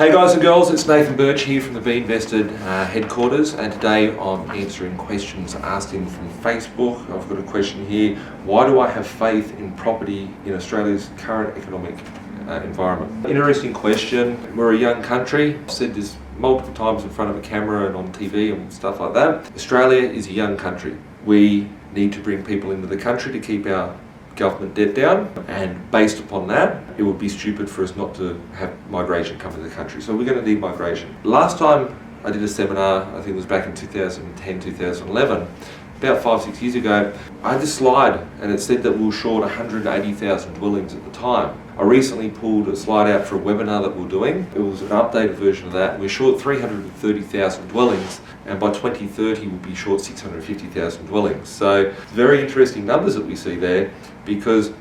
Hey guys and girls, it's Nathan Birch here from the B.Invested headquarters, and today I'm answering questions asked in from Facebook. I've got a question here: why do I have faith in property in Australia's current economic environment? Interesting question. We're a young country. I've said this multiple times in front of a camera and on TV and stuff like that. Australia is a young country. We need to bring people into the country to keep our government debt down, and based upon that, it would be stupid for us not to have migration come to the country. So we're going to need migration. Last time I did a seminar, I think it was back in 2010, 2011, about 5-6 years ago, I had this slide and it said that we were short 180,000 dwellings at the time. I recently pulled a slide out for a webinar that we're doing. It was an updated version of that. We're short 330,000 dwellings, and by 2030 we'll be short 650,000 dwellings. So very interesting numbers that we see there, because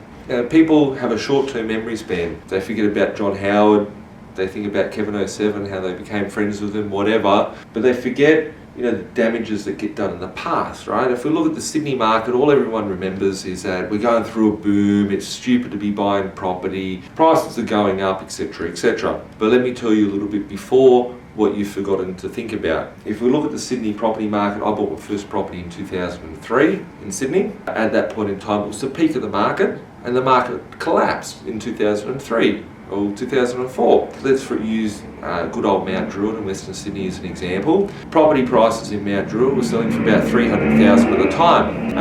people have a short-term memory span. They forget about John Howard, they think about Kevin 07, how they became friends with him, whatever, but they forget the damages that get done in the past, right? If we look at the Sydney market, all everyone remembers is that we're going through a boom, it's stupid to be buying property, prices are going up, etc., etc. But let me tell you a little bit before what you've forgotten to think about. If we look at the Sydney property market, I bought my first property in 2003 in Sydney. At that point in time, it was the peak of the market, and the market collapsed in 2003. Or 2004. Let's use good old Mount Druitt in Western Sydney as an example. Property prices in Mount Druitt were selling for about 300,000 at the time.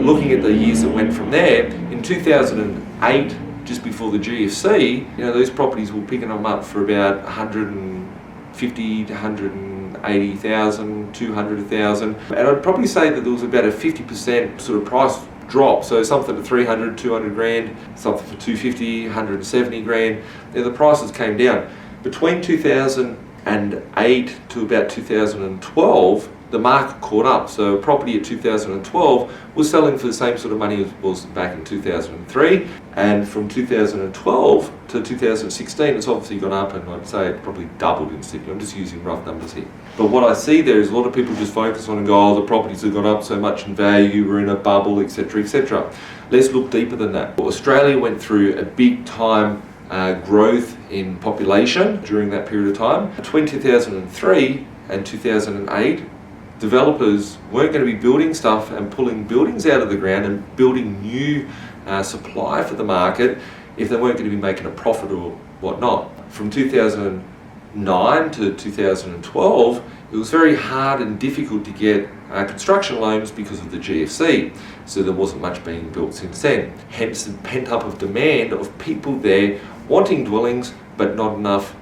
Looking at the years that went from there, in 2008, just before the GFC, those properties were picking them up for about 150 to 180,000, 200,000. And I'd probably say that there was about a 50% sort of price drop. So something for 300, 200 grand, something for 250, 170 grand. The prices came down. Between 2008 to about 2012, the market caught up. So a property at 2012 was selling for the same sort of money as it was back in 2003. And from 2012 to 2016, it's obviously gone up, and I'd say it probably doubled in Sydney. I'm just using rough numbers here. But what I see there is a lot of people just focus on and go, oh, the properties have gone up so much in value, we're in a bubble, etc., etc. Let's look deeper than that. Australia went through a big time growth in population during that period of time. Between 2003 and 2008, developers weren't going to be building stuff and pulling buildings out of the ground and building new supply for the market if they weren't going to be making a profit or whatnot. From 2009 to 2012, it was very hard and difficult to get construction loans because of the GFC, so there wasn't much being built since then. Hence the pent-up of demand of people there wanting dwellings, but not enough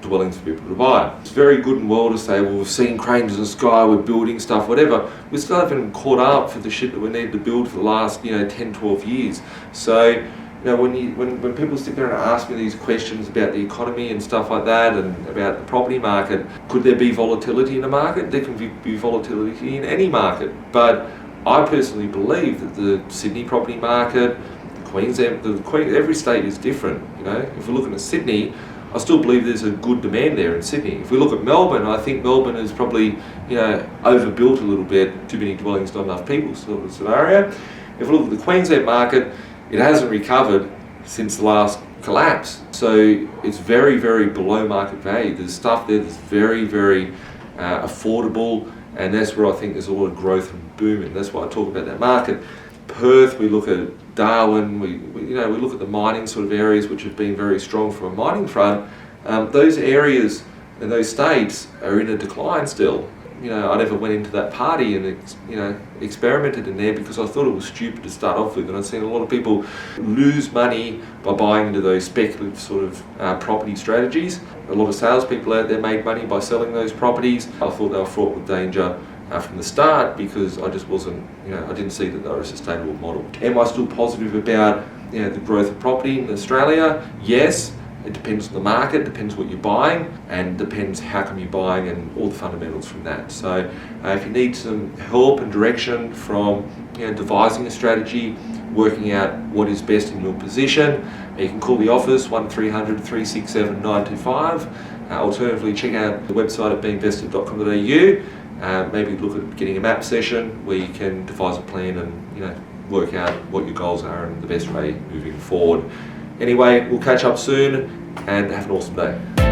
dwellings for people to buy. It's very good and well to say, well, we've seen cranes in the sky, we're building stuff, whatever. We still haven't caught up for the shit that we needed to build for the last 10, 12 years. So when people sit there and ask me these questions about the economy and stuff like that, and about the property market, could there be volatility in the market? There can be volatility in any market, but I personally believe that the Sydney property market, Queensland, every state is different. If we're looking at Sydney, I still believe there's a good demand there in Sydney. If we look at Melbourne, I think Melbourne is probably overbuilt a little bit, too many dwellings, not enough people sort of scenario. If we look at the Queensland market, it hasn't recovered since the last collapse. So it's very, very below market value. There's stuff there that's very, very affordable, and that's where I think there's a lot of growth and boom, and that's why I talk about that market. Perth, we look at Darwin, we look at the mining sort of areas which have been very strong from a mining front. Those areas and those states are in a decline still. I never went into that party and experimented in there because I thought it was stupid to start off with, and I've seen a lot of people lose money by buying into those speculative sort of property strategies. A lot of salespeople out there made money by selling those properties. I thought they were fraught with danger from the start, because I just wasn't, I didn't see that they were a sustainable model. Am I still positive about the growth of property in Australia? Yes. It depends on the market, depends what you're buying, and depends how come you're buying and all the fundamentals from that. So if you need some help and direction from devising a strategy, working out what is best in your position, you can call the office 1300 367 925. Alternatively, check out the website at B.Invested.com.au. Maybe look at getting a map session where you can devise a plan and work out what your goals are and the best way moving forward. Anyway, we'll catch up soon, and have an awesome day.